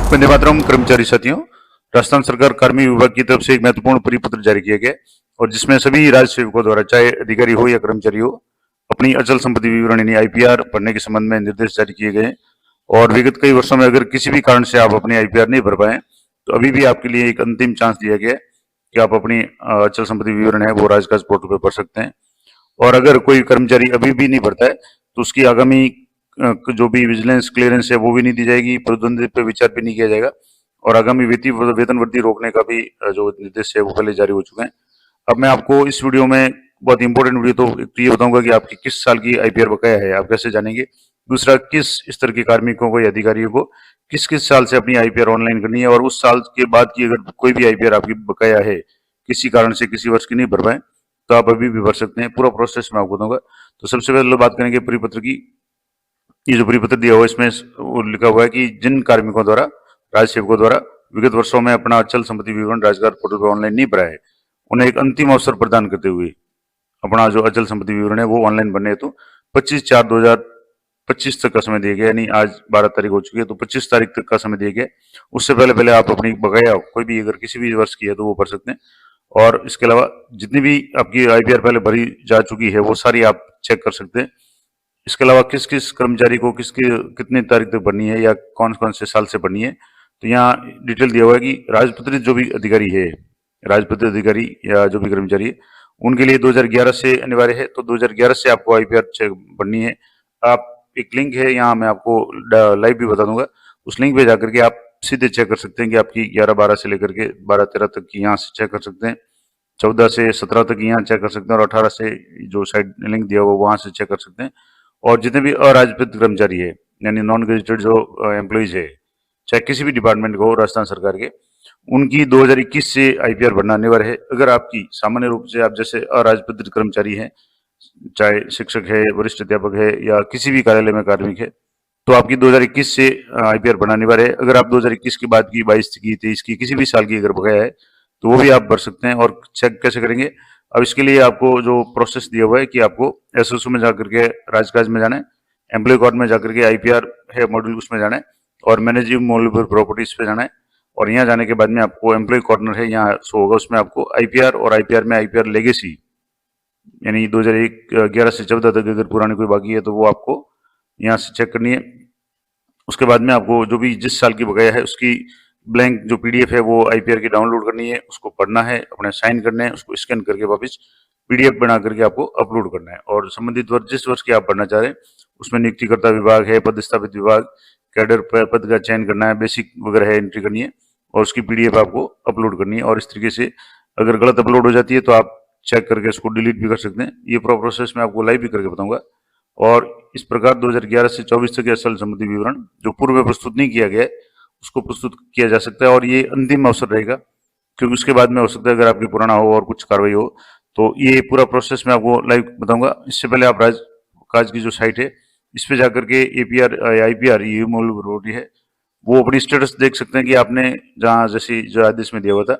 वंदे मातरम। कर्मचारी साथियों, राजस्थान सरकार कार्मिक विभाग की तरफ से एक महत्वपूर्ण परिपत्र जारी किया गया और जिसमें सभी राज्य सेवकों द्वारा, चाहे अधिकारी हो या कर्मचारी हो, अपनी अचल संपत्ति विवरण यानी आईपीआर भरने के संबंध में निर्देश जारी किए गए। और विगत कई वर्षों में अगर किसी भी कारण से आप अपनी आईपीआर नहीं भर पाए तो अभी भी आपके लिए एक अंतिम चांस दिया गया है कि आप अपनी अचल संपत्ति विवरण है वो राजकाज पोर्टल पर भर सकते हैं। और अगर कोई कर्मचारी अभी भी नहीं भरता है तो उसकी आगामी जो भी विजिलेंस क्लियरेंस है वो भी नहीं दी जाएगी, प्रतिद्वंदी पे विचार भी नहीं किया जाएगा और आगामी वेतन वृद्धि रोकने का भी जो निर्देश है वो पहले जारी हो चुके हैं। अब मैं आपको इस वीडियो में बहुत इंपॉर्टेंट वीडियो तो एक तो ये बताऊंगा कि आपकी किस साल की आईपीआर बकाया है, आप कैसे जानेंगे। दूसरा, किस स्तर के कार्मिकों को या अधिकारियों को किस किस साल से अपनी आईपीआर ऑनलाइन करनी है और उस साल के बाद की अगर कोई भी आईपीआर आपकी बकाया है, किसी कारण से किसी वर्ष की नहीं भर पाए, तो आप अभी भी भर सकते हैं। पूरा प्रोसेस मैं आपको बताऊंगा। तो सबसे पहले बात करेंगे परिपत्र की। ये जो परिपत्र दिया हुआ है इसमें वो लिखा हुआ है कि जिन कार्मिकों द्वारा, राज्य सेवकों द्वारा विगत वर्षों में अपना अचल संपत्ति विवरण राजगार पोर्टल पर ऑनलाइन नहीं भरा है, उन्हें एक अंतिम अवसर प्रदान करते हुए अपना जो अचल संपत्ति विवरण है वो ऑनलाइन भरने हेतु 25/4/2025 तक का समय दिया गया। यानी आज 12 तारीख हो चुकी है तो 25 तारीख तक का समय दिया गया। उससे पहले पहले आप अपनी बकाया कोई भी अगर किसी भी वर्ष की है तो वो भर सकते हैं। और इसके अलावा जितनी भी आपकी आईपीआर पहले भरी जा चुकी है वो सारी आप चेक कर सकते हैं। इसके अलावा किस किस कर्मचारी को किसकी कितनी तारीख तक भरनी है या कौन कौन से साल से भरनी है, तो यहाँ डिटेल दिया हुआ है कि राजपत्रित जो भी अधिकारी है, राजपत्रित अधिकारी या जो भी कर्मचारी है, उनके लिए 2011 से अनिवार्य है। तो 2011 से आपको आईपीआर चेक भरनी है। आप एक लिंक है, यहाँ मैं आपको लाइव भी बता दूंगा, उस लिंक पे जाकर के आप सीधे चेक कर सकते हैं कि आपकी 11-12 से लेकर के 12-13 तक की यहाँ से चेक कर सकते हैं, 14 से 17 तक यहाँ चेक कर सकते हैं और 18 से जो साइड लिंक दिया हुआ वहां से चेक कर सकते हैं। और जितने भी अराजपत्रित कर्मचारी है यानी नॉन गेजेटेड जो एम्प्लॉइज है, चाहे किसी भी डिपार्टमेंट को, राजस्थान सरकार के, उनकी 2021 से आईपीआर भरना अनिवार्य है। अगर आपकी सामान्य रूप से आप जैसे अराजपत्रित कर्मचारी हैं, चाहे शिक्षक है, वरिष्ठ अध्यापक है या किसी भी कार्यालय में कार्मिक है, तो आपकी 2021 से आईपीआर भरना अनिवार्य है। अगर आप 2021 के बाद की, 22 की, 23 की, किसी भी साल की अगर बकाया है तो वो भी आप भर सकते हैं। और चेक कैसे करेंगे? अब इसके लिए आपको जो प्रोसेस दिया हुआ है कि आपको एसएसओ में जाकर के राजकाज में जाना है, एम्प्लॉय कोड में जाकर के आईपीआर है मॉड्यूल उसमें जाना है और मैनेजिंग मूवेबल प्रॉपर्टीज पे जाना है। और यहाँ जाने के बाद में आपको एम्प्लॉय कॉर्नर है, यहाँ शो होगा, उसमें आपको आईपीआर और आईपीआर में आईपीआर लेगेसी यानी 2011 से 14 तक अगर पुरानी कोई बाकी है तो वो आपको यहाँ से चेक करनी है। उसके बाद में आपको जो भी जिस साल की बकाया है उसकी ब्लैंक जो पीडीएफ है वो आईपीआर की डाउनलोड करनी है, उसको पढ़ना है, अपने साइन करने हैं, उसको स्कैन करके वापस पीडीएफ बना करके आपको अपलोड करना है। और संबंधित वर्ष जिस वर्ष की आप पढ़ना चाह रहे हैं उसमें नियुक्तिकर्ता विभाग है, पदस्थापित विभाग, कैडर पद का चयन करना है, बेसिक वगैरह है एंट्री करनी है और उसकी पीडीएफ आपको अपलोड करनी है। और इस तरीके से अगर गलत अपलोड हो जाती है तो आप चेक करके उसको डिलीट भी कर सकते हैं। ये पूरा प्रोसेस मैं आपको लाइव भी करके बताऊंगा। और इस प्रकार 2011 से 24 तक अचल संपत्ति विवरण जो पूर्व में प्रस्तुत नहीं किया गया है उसको प्रस्तुत किया जा सकता है और ये अंतिम अवसर रहेगा, क्योंकि उसके बाद में हो सकता है अगर आपकी पुराना हो और कुछ कार्रवाई हो। तो ये पूरा प्रोसेस मैं आपको लाइव बताऊंगा। इससे पहले आप राजकाज की जो साइट है इस पे जाकर के एपीआर आईपीआर ये मूल प्रॉपर्टी है वो अपनी स्टेटस देख सकते हैं कि आपने जहाँ जैसे जो आदेश में दिया हुआ था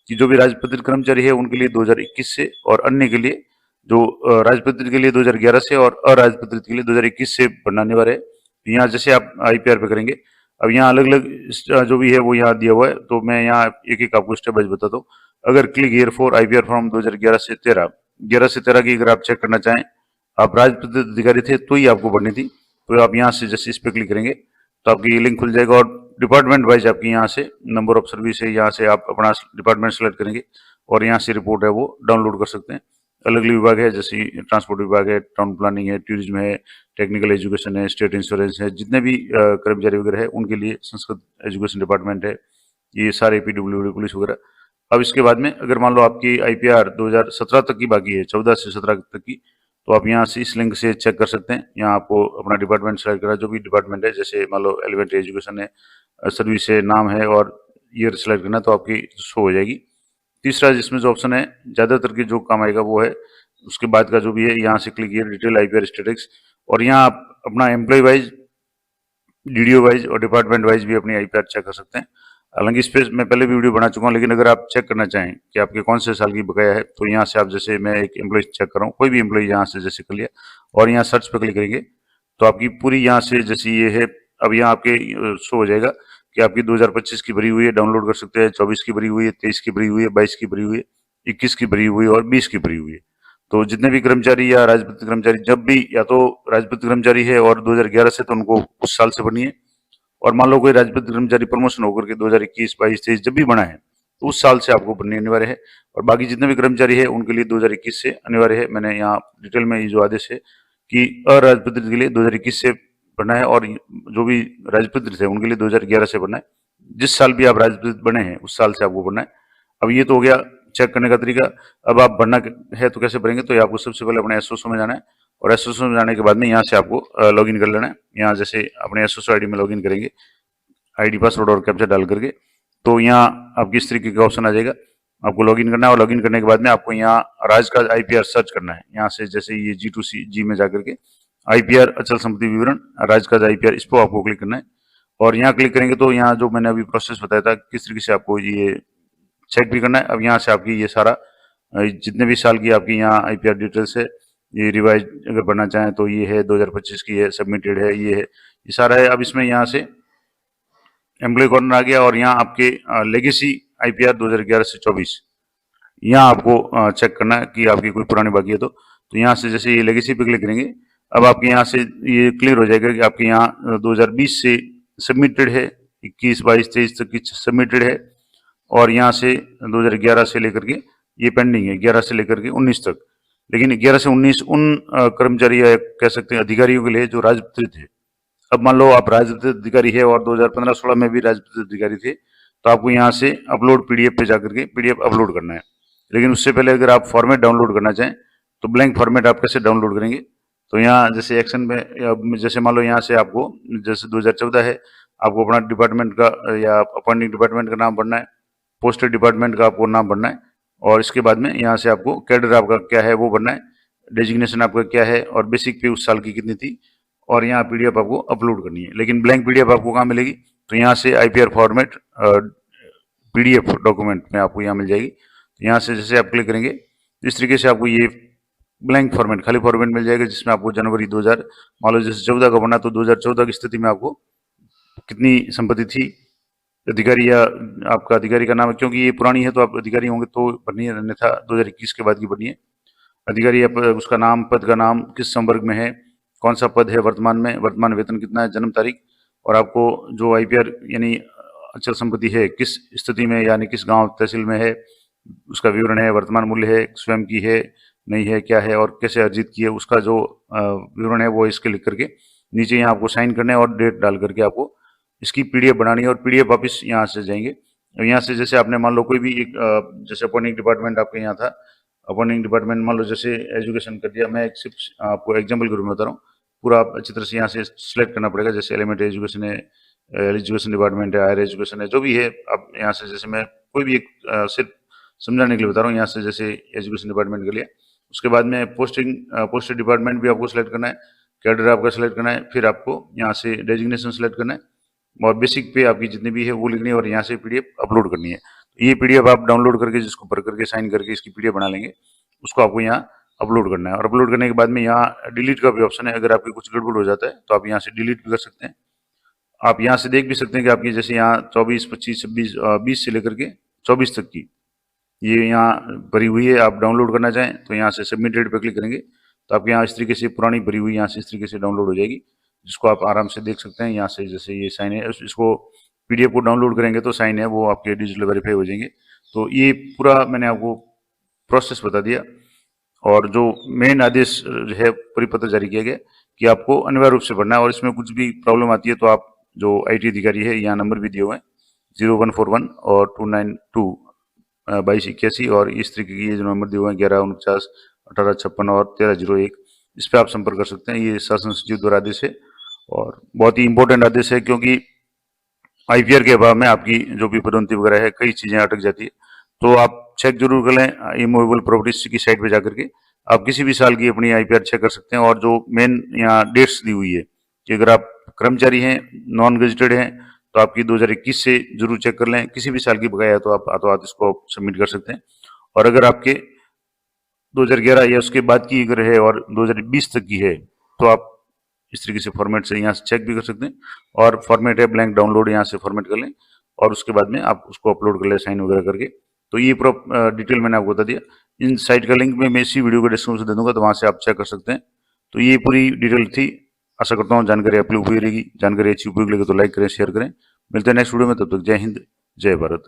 कि जो भी राजपत्रित कर्मचारी है उनके लिए 2021 से और अन्य के लिए जो राजपत्रित के लिए 2011 से और अराजपत्रित के लिए 2021 से भरना अनिवार्य है। यहाँ जैसे आप आईपीआर पे करेंगे, अब यहाँ अलग अलग जो भी है वो यहाँ दिया हुआ है तो मैं यहाँ एक एक आपको स्टेप वाइज बताता हूँ। अगर click here for IPR form 2011 से 13, 11 से 13 की अगर आप चेक करना चाहें, आप राजपत्रित अधिकारी थे तो ही आपको भरनी थी, तो आप यहाँ से जैसे इस पे क्लिक करेंगे तो आपकी ये लिंक खुल जाएगा और डिपार्टमेंट वाइज आपकी यहाँ से नंबर ऑफ सर्विस है, यहाँ से आप अपना डिपार्टमेंट सेलेक्ट करेंगे और यहाँ से रिपोर्ट है वो डाउनलोड कर सकते हैं। अलग अलग विभाग है जैसे ट्रांसपोर्ट विभाग है, टाउन प्लानिंग है, टूरिज्म है, टेक्निकल एजुकेशन है, स्टेट इंश्योरेंस है, जितने भी कर्मचारी वगैरह है उनके लिए संस्कृत एजुकेशन डिपार्टमेंट है, ये सारे पीडब्ल्यूडी पुलिस वगैरह। अब इसके बाद में अगर मान लो आपकी आईपीआर 2017 तक की बाकी है, 14 से 17 तक की, तो आप यहाँ से इस लिंक से चेक कर सकते हैं। यहाँ आपको अपना डिपार्टमेंट सेलेक्ट करना, जो भी डिपार्टमेंट है, जैसे मान लो एलिमेंट्री एजुकेशन है, सर्विस है, नाम है और ईयर सेलेक्ट करना तो आपकी शो हो जाएगी। तीसरा जिसमें जो ऑप्शन है ज्यादातर की जो काम आएगा वो है उसके बाद का जो भी है, यहाँ से क्लिक किया डिटेल आईपीआर स्टेटिक्स और यहाँ आप अपना एम्प्लॉय वाइज, डीडीओ वाइज और डिपार्टमेंट वाइज भी अपनी आईपीआर चेक कर सकते हैं। हालांकि इस पर मैं पहले भी वीडियो बना चुका हूँ, लेकिन अगर आप चेक करना चाहें कि आपके कौन से साल की बकाया है तो यहाँ से आप, जैसे मैं एक एम्प्लॉय चेक कर रहा हूँ, कोई भी एम्प्लॉय यहाँ से जैसे कर लिया और यहाँ सर्च पे क्लिक करेंगे तो आपकी पूरी यहाँ से जैसे ये है, अब यहाँ आपके शो हो जाएगा कि आपकी 2025 की भरी हुई है, डाउनलोड कर सकते हैं, 24 की भरी हुई है, 23 की भरी हुई है, 22 की भरी हुई है, 21 की भरी हुई है और 20 की भरी हुई है। तो जितने भी कर्मचारी या राजपत्रित कर्मचारी, जब भी या तो राजपत्रित कर्मचारी है और 2011 से, तो उनको उस साल से भरनी है। और मान लो कोई राजपत्रित कर्मचारी प्रमोशन होकर के 2021, 22, 23 जब भी बना है, तो उस साल से आपको भरनी अनिवार्य है। और बाकी जितने भी कर्मचारी है उनके लिए 2021 से अनिवार्य है। मैंने यहाँ डिटेल में ये जो आदेश है कि अराजपत्रित के लिए 2021 से भरना है, और जो भी राजपत्रित है उनके लिए 2011 से भरना है। जिस साल भी आप राजपत्रित बने हैं उस साल से आपको भरना है। अब ये तो हो गया चेक करने का तरीका। अब आप भरना है तो कैसे भरेंगे, तो ये आपको सबसे पहले अपने एसओसो में जाना है, और एसओसो में जाने के बाद में यहाँ से आपको लॉगिन कर लेना है। यहाँ जैसे अपने एसओसो आईडी में लॉगिन करेंगे, आईडी पासवर्ड और कैप्चा डाल करके, तो यहाँ आपकी इस तरीके का ऑप्शन आ जाएगा। आपको लॉगिन करना है, और लॉगिन करने के बाद में आपको यहाँ राज्य का आईपीआर सर्च करना है। यहाँ से जैसे ये G2C में जाकर के आईपीआर अचल संपत्ति विवरण राज्य का आईपीआर, इस पर आपको क्लिक करना है। और यहाँ क्लिक करेंगे तो यहाँ जो मैंने अभी प्रोसेस बताया था किस तरीके से आपको ये चेक भी करना है। अब यहाँ से आपकी ये सारा जितने भी साल की आपकी यहाँ आईपीआर डिटेल्स है, ये रिवाइज अगर पढ़ना चाहें तो ये है, 2025 की है, सबमिटेड है, ये है, ये सारा है। अब इसमें यहाँ से एम्प्लॉय कॉर्नर आ गया, और यहाँ आपके लेगेसी आईपीआर 2011 से 24 यहाँ आपको चेक करना है कि आपकी कोई पुरानी बाकी है तो यहाँ से जैसे ये लेगेसी पे क्लिक करेंगे, अब आपके यहाँ से ये क्लियर हो जाएगा कि आपके यहाँ 2020 से सबमिटेड है, 21, 22, 23 तक की सबमिटेड है, और यहाँ से 2011 से लेकर के ये पेंडिंग है, 11 से लेकर के 19 तक। लेकिन 11 से 19 उन कर्मचारी या कह सकते हैं अधिकारियों के लिए जो राजपत्रित है। अब मान लो आप राजपत्रित अधिकारी है और 2015-16 में भी राजपत्रित अधिकारी थे, तो आपको यहाँ से अपलोड पीडीएफ पे जाकर के पीडीएफ अपलोड करना है। लेकिन उससे पहले अगर आप फॉर्मेट डाउनलोड करना चाहें तो ब्लैंक फॉर्मेट आप कैसे डाउनलोड करेंगे, तो यहाँ जैसे एक्शन में जैसे मान लो यहाँ से आपको जैसे 2014 है, आपको अपना डिपार्टमेंट का या अपॉइंटिंग डिपार्टमेंट का नाम भरना है, पोस्टेड डिपार्टमेंट का आपको नाम भरना है, और इसके बाद में यहाँ से आपको कैडर आपका क्या है वो भरना है, डेजिग्नेशन आपका क्या है, और बेसिक पे उस साल की कितनी थी, और यहाँ पीडीएफ आपको अपलोड करनी है। लेकिन ब्लैंक पीडीएफ आपको कहाँ मिलेगी, तो यहाँ से आईपीआर फॉर्मेट पीडीएफ डॉक्यूमेंट में आपको यहाँ मिल जाएगी। तो यहाँ से जैसे आप क्लिक करेंगे इस तरीके से आपको ये ब्लैंक फॉर्मेट, खाली फॉर्मेट मिल जाएगा, जिसमें आपको जनवरी 2000 मान लो जैसे 14 का बना, तो 2014 की स्थिति में आपको कितनी संपत्ति थी, अधिकारी या आपका अधिकारी का नाम है, क्योंकि ये पुरानी है तो आप अधिकारी होंगे तो भरनी है, अन्यथा 2021 के बाद की भरनी है। अधिकारी उसका नाम, पद का नाम, किस संवर्ग में है, कौन सा पद है वर्तमान में, वर्तमान वेतन कितना है, जन्म तारीख, और आपको जो आईपीआर यानी अचल संपत्ति है किस स्थिति में यानी किस गांव तहसील में है, उसका विवरण है, वर्तमान मूल्य है, स्वयं की है नहीं है, क्या है, और कैसे अर्जित की है, उसका जो विवरण है वो इसके लिख करके नीचे यहाँ आपको साइन करना है, और डेट डाल करके आपको इसकी पीडीएफ बनानी है, और पीडीएफ वापिस यहाँ से जाएंगे। यहाँ से जैसे आपने मान लो कोई भी एक जैसे अपॉइंटिंग डिपार्टमेंट आपके यहाँ था, अपॉइंटिंग डिपार्टमेंट मान लो जैसे एजुकेशन कर दिया, मैं एक सिर्फ आपको एग्जाम्पल के रूप में बता रहा हूँ, पूरा आप अच्छी तरह से यहाँ से सिलेक्ट करना पड़ेगा। जैसे एलिमेंट्री एजुकेशन है, एजुकेशन डिपार्टमेंट है, हायर एजुकेशन है, जो भी है, आप यहाँ से जैसे मैं कोई भी एक सिर्फ समझाने के लिए बता रहा हूँ, यहाँ से जैसे एजुकेशन डिपार्टमेंट के लिए, उसके बाद में पोस्टेड डिपार्टमेंट भी आपको सिलेक्ट करना है, कैडर आपका सिलेक्ट करना है, फिर आपको यहाँ से डेजिग्नेशन सिलेक्ट करना है, और बेसिक पे आपकी जितनी भी है वो लिखनी है, और यहाँ से पीडीएफ अपलोड करनी है। ये पीडीएफ आप डाउनलोड करके जिसको भर करके साइन करके इसकी पीडीएफ बना लेंगे, उसको आपको यहाँ अपलोड करना है। और अपलोड करने के बाद में यहाँ डिलीट का भी ऑप्शन है, अगर आपकी कुछ गड़बड़ हो जाता है तो आप यहाँ से डिलीट भी कर सकते हैं। आप यहाँ से देख भी सकते हैं कि आपकी जैसे यहाँ 24, 25, 26, 20 से लेकर के 24 तक की ये यहाँ भरी हुई है। आप डाउनलोड करना चाहें तो यहाँ से सबमिटेड पे क्लिक करेंगे, तो आपके यहाँ इस तरीके से पुरानी भरी हुई यहाँ से इस तरीके से डाउनलोड हो जाएगी, जिसको आप आराम से देख सकते हैं। यहाँ से जैसे ये साइन है, इसको पीडीएफ को डाउनलोड करेंगे तो साइन है वो आपके डिजिटल वेरीफाई हो जाएंगे। तो ये पूरा मैंने आपको प्रोसेस बता दिया, और जो मेन आदेश है परिपत्र जारी किया गया कि आपको अनिवार्य रूप से भरना है, और इसमें कुछ भी प्रॉब्लम आती है तो आप जो आईटी अधिकारी है, यहाँ नंबर भी दिए हुए हैं 0141 और 292 2281, और इस तरीके की ये जो नंबर दिए हुए हैं 1149 1856 और 1301, इस पर आप संपर्क कर सकते हैं। ये शासन सचिव द्वारा आदेश है, और बहुत ही इंपॉर्टेंट आदेश है, क्योंकि आईपीआर के अभाव में आपकी जो भी पदोन्नति वगैरह है कई चीजें अटक जाती है। तो आप चेक जरूर कर लें, इमूवेबल प्रॉपर्टीज की साइट पे जाकर के आप किसी भी साल की अपनी आईपीआर चेक कर सकते हैं। और जो मेन यहाँ डेट्स दी हुई है कि अगर आप कर्मचारी हैं, नॉन गेजेटेड हैं, तो आपकी 2021 से जरूर चेक कर लें। किसी भी साल की बकाया है तो आप हाथों हाथ इसको सबमिट कर सकते हैं। और अगर आपके 2011 या उसके बाद की अगर है और 2020 तक की है तो आप इस तरीके से फॉर्मेट से यहाँ से चेक भी कर सकते हैं। और फॉर्मेट है ब्लैंक डाउनलोड, यहाँ से फॉर्मेट कर लें और उसके बाद में आप उसको अपलोड कर ले साइन वगैरह करके। तो ये पूरा डिटेल मैंने आपको बता दिया। इन साइट का लिंक मैं इसी वीडियो को डिस्क्रिप्शन दे दूंगा, तो वहाँ से आप चेक कर सकते हैं। तो ये पूरी डिटेल थी। आशा करता हूँ जानकारी आपके लिए उपयोगी रहेगी। जानकारी अच्छी उपयोगी लगे तो लाइक करें, शेयर करें। मिलते हैं नेक्स्ट वीडियो में, तब तक जय हिंद, जय भारत।